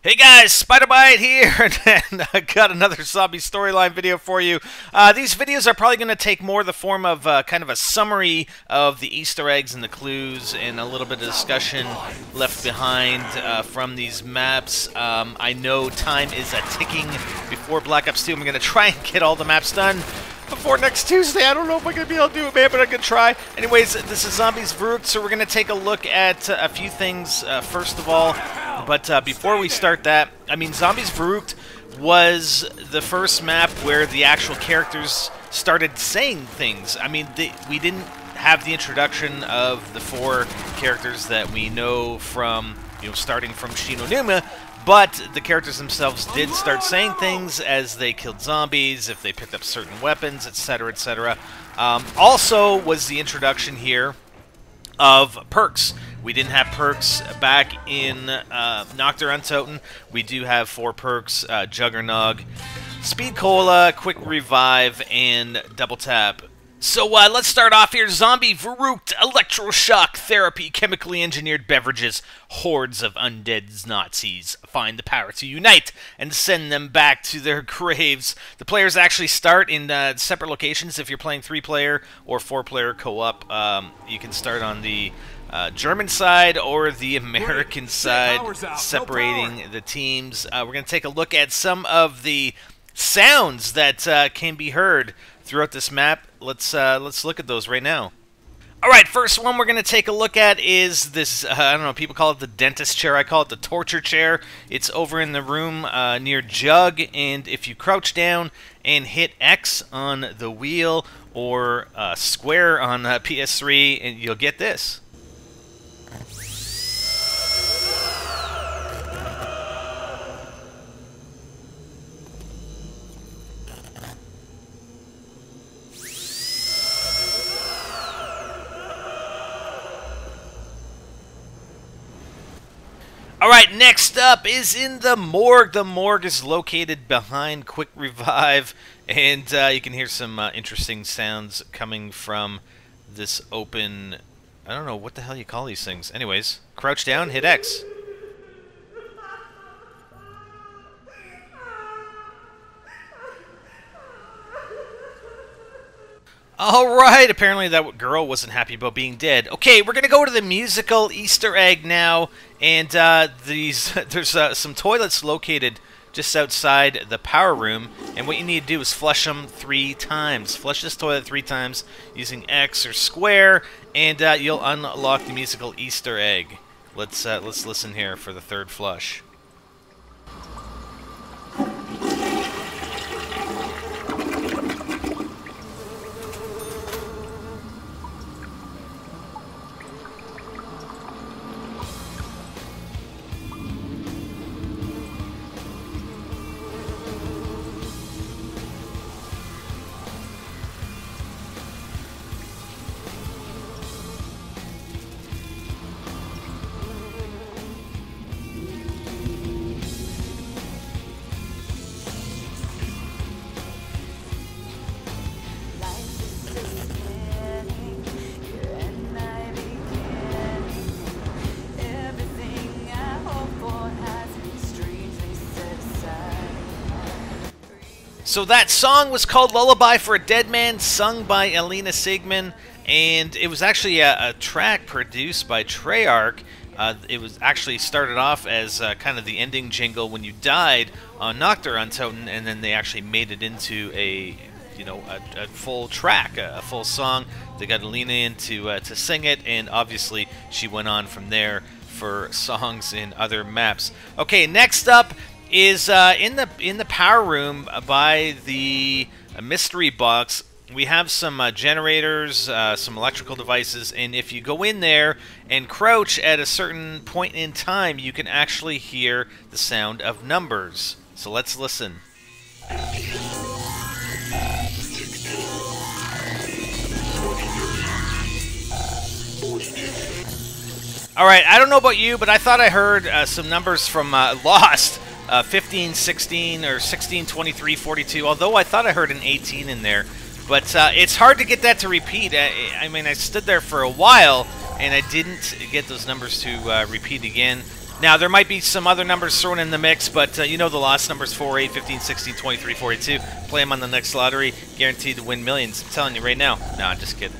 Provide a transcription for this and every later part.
Hey guys, Spider-Bite here, and I got another zombie storyline video for you. These videos are probably going to take more the form of kind of a summary of the Easter eggs and the clues, and a little bit of discussion left behind from these maps. I know time is ticking before Black Ops 2. I'm going to try and get all the maps done before next Tuesday. I don't know if I'm going to be able to do it, man, but I'm going to try. Anyways, this is Zombies Verruckt, so we're going to take a look at a few things first of all. But before we start that, I mean, Zombies Verruckt was the first map where the actual characters started saying things. I mean, we didn't have the introduction of the four characters that we know from, starting from Shinonuma, but the characters themselves did start saying things as they killed zombies, if they picked up certain weapons, etc., etc. Also was the introduction here of perks. We didn't have perks back in Nocturne. We do have 4 perks: Juggernog, Speed Cola, Quick Revive, and Double Tap. So let's start off here. Zombie Verruckt, electroshock therapy, chemically engineered beverages. Hordes of undead Nazis find the power to unite and send them back to their graves. The players actually start in separate locations. If you're playing 3-player or 4-player co-op, you can start on the German side or the American side, separating the teams. We're going to take a look at some of the sounds that can be heard throughout this map. Let's look at those right now. Alright, first one we're going to take a look at is this, I don't know, people call it the dentist chair, I call it the torture chair. It's over in the room near Jug, and if you crouch down and hit X on the wheel or square on PS3, and you'll get this. Alright, next up is in the morgue. The morgue is located behind Quick Revive, and you can hear some interesting sounds coming from this open... I don't know what the hell you call these things. Anyways, crouch down, hit X. Alright, apparently that girl wasn't happy about being dead. Okay, we're going to go to the musical Easter egg now, and there's some toilets located just outside the power room, and what you need to do is flush them 3 times. Flush this toilet 3 times using X or square, and you'll unlock the musical Easter egg. Let's listen here for the 3rd flush. So that song was called Lullaby for a Dead Man, sung by Alina Sigmund, and it was actually a track produced by Treyarch. It was actually started off as kind of the ending jingle when you died on Nocturne, and then they actually made it into a full track, a full song. They got Alina in to sing it, and obviously she went on from there for songs in other maps. Okay, next up is in the power room by the mystery box. We have some generators, some electrical devices, and if you go in there and crouch at a certain point in time, you can actually hear the sound of numbers. So let's listen. Alright, I don't know about you, but I thought I heard some numbers from Lost. 15, 16, or 16, 23, 42, although I thought I heard an 18 in there. But it's hard to get that to repeat. I mean, I stood there for a while, and I didn't get those numbers to repeat again. Now, there might be some other numbers thrown in the mix, but you know the lost numbers: 4, 8, 15, 16, 23, 42. Play them on the next lottery, guaranteed to win millions. I'm telling you right now. No, I'm just kidding.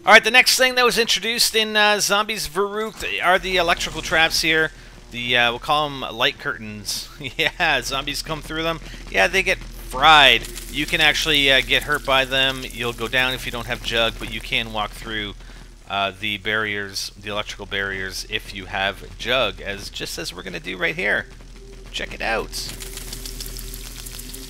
All right, the next thing that was introduced in Zombies Verruckt are the electrical traps here. The we'll call them light curtains. Yeah, zombies come through them. Yeah, they get fried. You can actually get hurt by them. You'll go down if you don't have Jug, but you can walk through the barriers, the electrical barriers, if you have Jug, just as we're going to do right here. Check it out.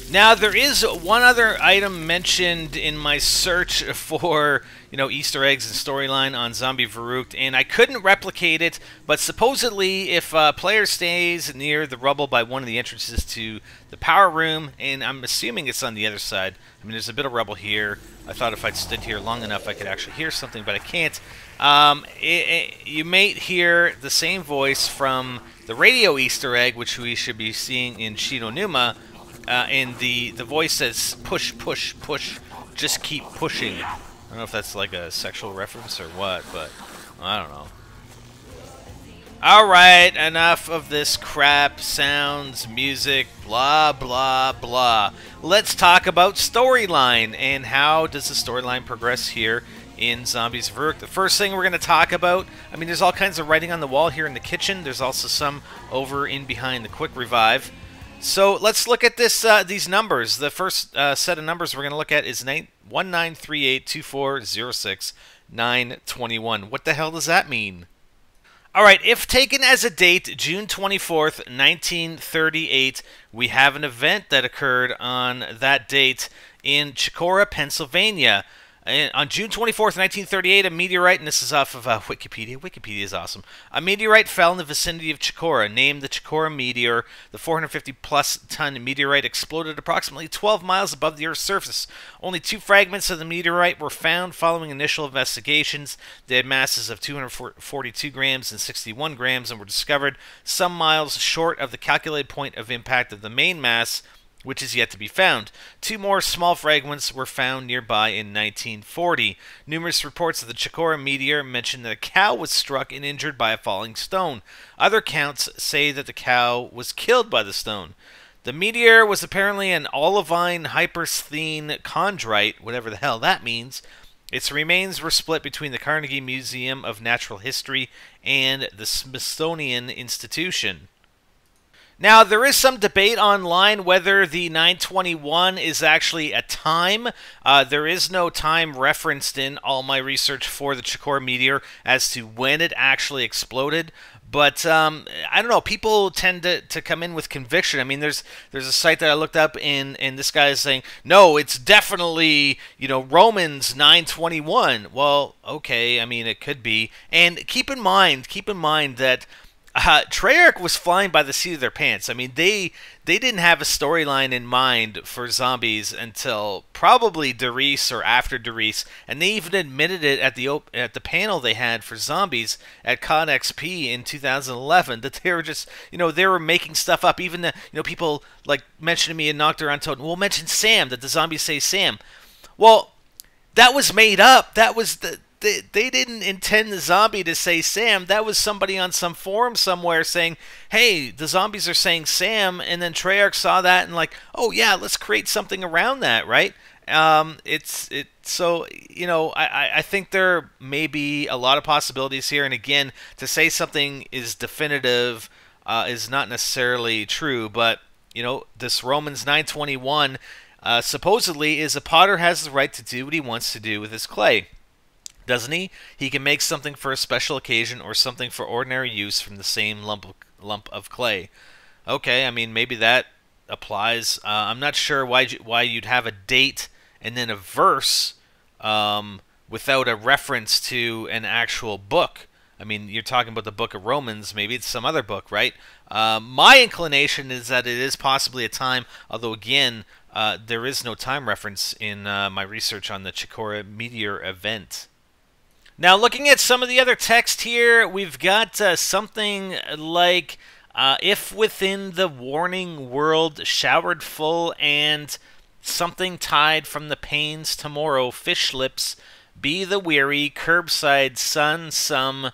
Now, there is one other item mentioned in my search for, you know, Easter eggs and storyline on Zombie Verruckt, and I couldn't replicate it, but supposedly if a player stays near the rubble by one of the entrances to the power room, and I'm assuming it's on the other side. I mean, there's a bit of rubble here. I thought if I'd stood here long enough I could actually hear something, but I can't. You may hear the same voice from the radio Easter egg, which we should be seeing in Shinonuma, and the voice says, push, push, push, just keep pushing. I don't know if that's like a sexual reference or what, but I don't know. Alright, enough of this crap, sounds, music, blah, blah, blah. Let's talk about storyline, and how does the storyline progress here in Zombies Verruckt. The first thing we're going to talk about, I mean, there's all kinds of writing on the wall here in the kitchen. There's also some over in behind the quick revive. So let's look at this. These numbers. The first set of numbers we're going to look at is 19382406-921. What the hell does that mean? All right, if taken as a date, June 24th, 1938, we have an event that occurred on that date in Chicora, Pennsylvania. On June 24th, 1938, a meteorite, and this is off of Wikipedia. Wikipedia is awesome. A meteorite fell in the vicinity of Chicora, named the Chicora meteor. The 450-plus ton meteorite exploded approximately 12 miles above the Earth's surface. Only 2 fragments of the meteorite were found following initial investigations. They had masses of 242 grams and 61 grams and were discovered some miles short of the calculated point of impact of the main mass, which is yet to be found. 2 more small fragments were found nearby in 1940. Numerous reports of the Chicora meteor mention that a cow was struck and injured by a falling stone. Other accounts say that the cow was killed by the stone. The meteor was apparently an olivine hypersthene chondrite, whatever the hell that means. Its remains were split between the Carnegie Museum of Natural History and the Smithsonian Institution. Now, there is some debate online whether the 921 is actually a time. There is no time referenced in all my research for the Chicora meteor as to when it actually exploded. But I don't know. People tend to come in with conviction. I mean, there's a site that I looked up, and this guy is saying, no, it's definitely, you know, Romans 9:21. Well, okay. I mean, it could be. And keep in mind that Treyarch was flying by the seat of their pants. I mean, they didn't have a storyline in mind for zombies until probably Derice or after Derice, and they even admitted it at the panel they had for zombies at ConXP in 2011 that they were just, you know, they were making stuff up. Even the, you know, people like mentioned to me in Nocturne Untold, we'll mention Sam, that the zombies say Sam. Well, that was made up. That was they didn't intend the zombie to say Sam. That was somebody on some forum somewhere saying, hey, the zombies are saying Sam, and then Treyarch saw that and like, oh yeah, let's create something around that, right? So, you know, I think there may be a lot of possibilities here, and again, to say something is definitive is not necessarily true, but, you know, this Romans 9:21 supposedly is a potter has the right to do what he wants to do with his clay. Doesn't he? He can make something for a special occasion or something for ordinary use from the same lump of clay. Okay, I mean, maybe that applies. I'm not sure why you'd have a date and then a verse without a reference to an actual book. I mean, you're talking about the book of Romans. Maybe it's some other book, right? My inclination is that it is possibly a time, although again, there is no time reference in my research on the Chicora meteor event. Now, looking at some of the other text here, we've got something like, if within the warning world showered full and something tied from the pains tomorrow, fish lips, be the weary, curbside sun, some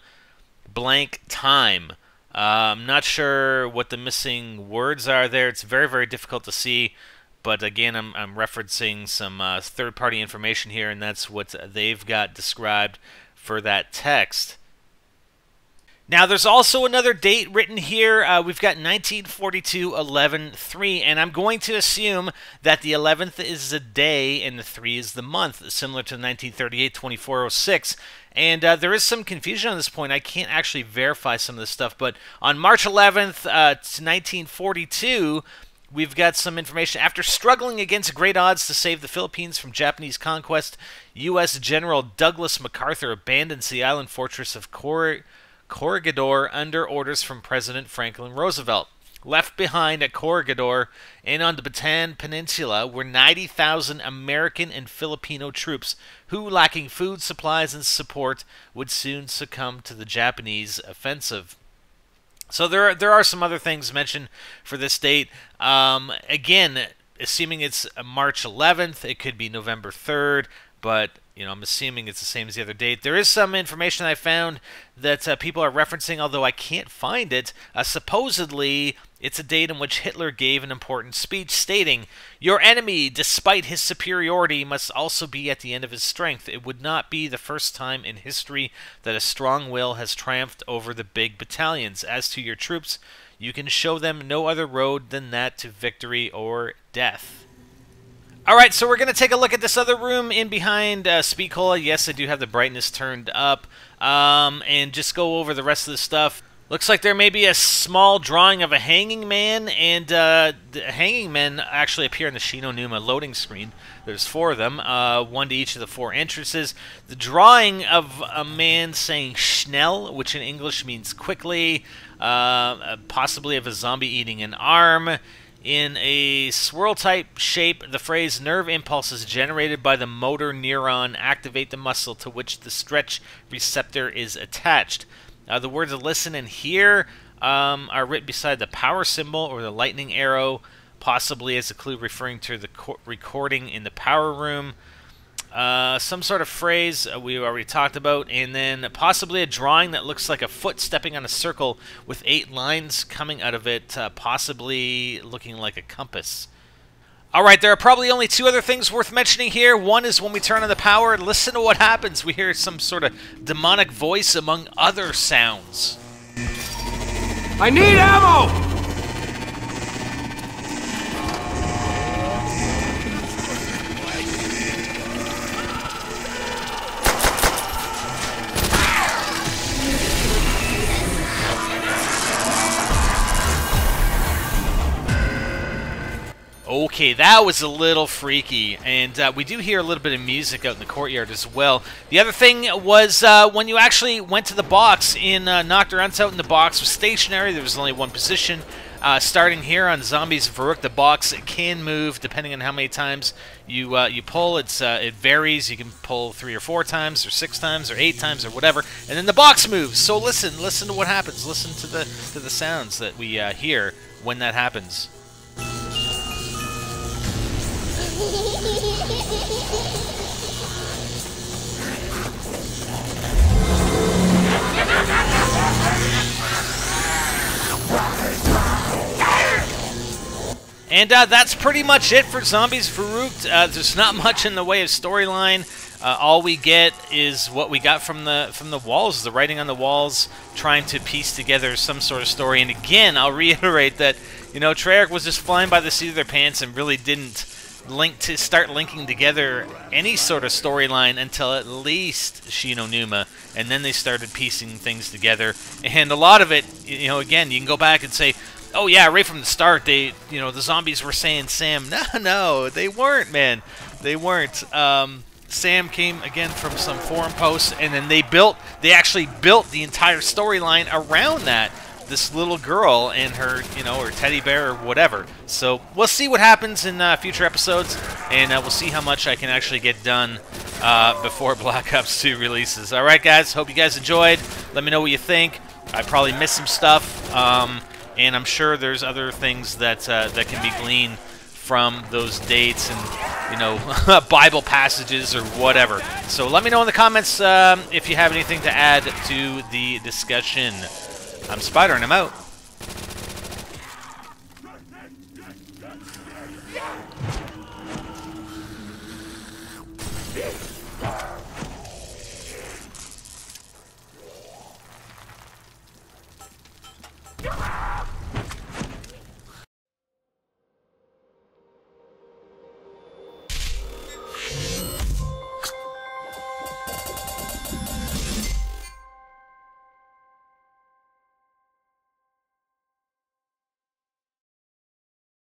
blank time. I'm not sure what the missing words are there. It's very, very difficult to see. But again, I'm referencing some third-party information here, and that's what they've got described for that text. Now, there's also another date written here. We've got 1942-11-3, and I'm going to assume that the 11th is a day and the 3 is the month, similar to 1938-24-06. And there is some confusion on this point. I can't actually verify some of this stuff, but on March 11th, 1942, we've got some information. After struggling against great odds to save the Philippines from Japanese conquest, U.S. General Douglas MacArthur abandons the island fortress of Corregidor under orders from President Franklin Roosevelt. Left behind at Corregidor and on the Bataan Peninsula were 90,000 American and Filipino troops who, lacking food, supplies, and support, would soon succumb to the Japanese offensive. So there are some other things mentioned for this date. Again, assuming it's March 11th, it could be November 3rd, but I'm assuming it's the same as the other date. There is some information I found that people are referencing, although I can't find it. Supposedly, it's a date in which Hitler gave an important speech stating, "Your enemy, despite his superiority, must also be at the end of his strength. It would not be the first time in history that a strong will has triumphed over the big battalions. As to your troops, you can show them no other road than that to victory or death." Alright, so we're going to take a look at this other room in behind Speed Cola. Yes, I do have the brightness turned up. And just go over the rest of the stuff. Looks like there may be a small drawing of a hanging man, and the hanging men actually appear in the Shinonuma loading screen. There's 4 of them, one to each of the 4 entrances. The drawing of a man saying schnell, which in English means quickly, possibly of a zombie eating an arm. In a swirl-type shape, the phrase "nerve impulses generated by the motor neuron activate the muscle to which the stretch receptor is attached." The words "listen" and "hear" are written beside the power symbol or the lightning arrow, possibly as a clue referring to the recording in the power room. Some sort of phrase we already talked about, and then possibly a drawing that looks like a foot stepping on a circle with 8 lines coming out of it, possibly looking like a compass. Alright, there are probably only 2 other things worth mentioning here. One is when we turn on the power, listen to what happens. We hear some sort of demonic voice among other sounds. I need ammo! Okay, that was a little freaky, and we do hear a little bit of music out in the courtyard as well. The other thing was when you actually went to the box in Knocked Around out in the box was stationary. There was only one position. Starting here on Zombies Verruckt, the box can move depending on how many times you pull. It varies. You can pull 3 or 4 times, or 6 times, or 8 times, or whatever, and then the box moves. So listen to what happens. Listen to the sounds that we hear when that happens. And that's pretty much it for Zombies Verruckt. There's not much in the way of storyline. All we get is what we got from the walls, the writing on the walls, trying to piece together some sort of story. And again, I'll reiterate that, Treyarch was just flying by the seat of their pants and really didn't start linking together any sort of storyline until at least Shinonuma, and then they started piecing things together. And a lot of it, again, you can go back and say, oh yeah, right from the start, the zombies were saying Sam. No, they weren't, man. They weren't. Sam came again from some forum posts, and then they actually built the entire storyline around that. This little girl and her, her teddy bear or whatever. So we'll see what happens in future episodes, and we'll see how much I can actually get done before Black Ops 2 releases. All right, guys. Hope you guys enjoyed. Let me know what you think. I probably missed some stuff, and I'm sure there's other things that that can be gleaned from those dates and Bible passages or whatever. So let me know in the comments if you have anything to add to the discussion. I'm spidering him out.